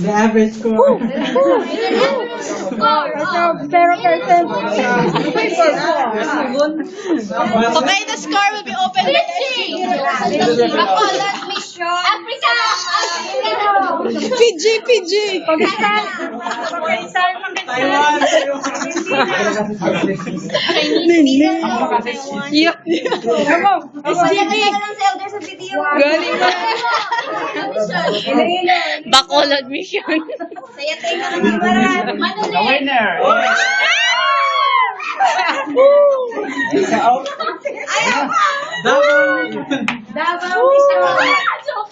The average score. Pero percent. Okay, the score will be open. Africa! PG. Pakistan. Taiwan. Galing ba? Bacolod mission. The winner!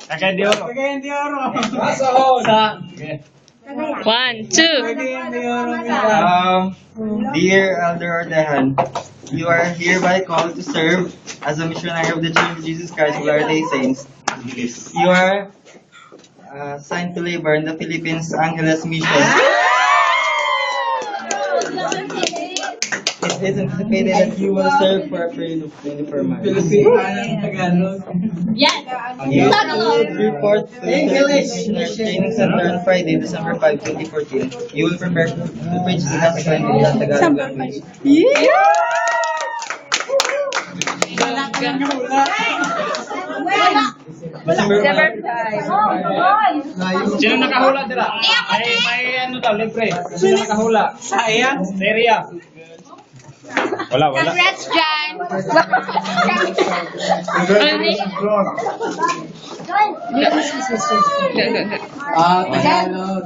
Cagayan de Oro. Cagayan de Oro. One, two. Cagayan de Oro. Dear Elder Ordehan, you are hereby called to serve as a missionary of the Church of Jesus Christ of Latter-day Saints. You are assigned to labor in the Philippines Angeles Mission. It is anticipated that you will serve for a period of 24 months. Filipino Tagalog. You will report to the Missionary Training Center on Friday, December 5, 2014. You will prepare to preach the gospel in the Tagalog language. December 5. Sino nakahula dira? May ano daw, libre. Sino nakahula? Saya. Seria. Wala. Congrats, Jan. Tagalog.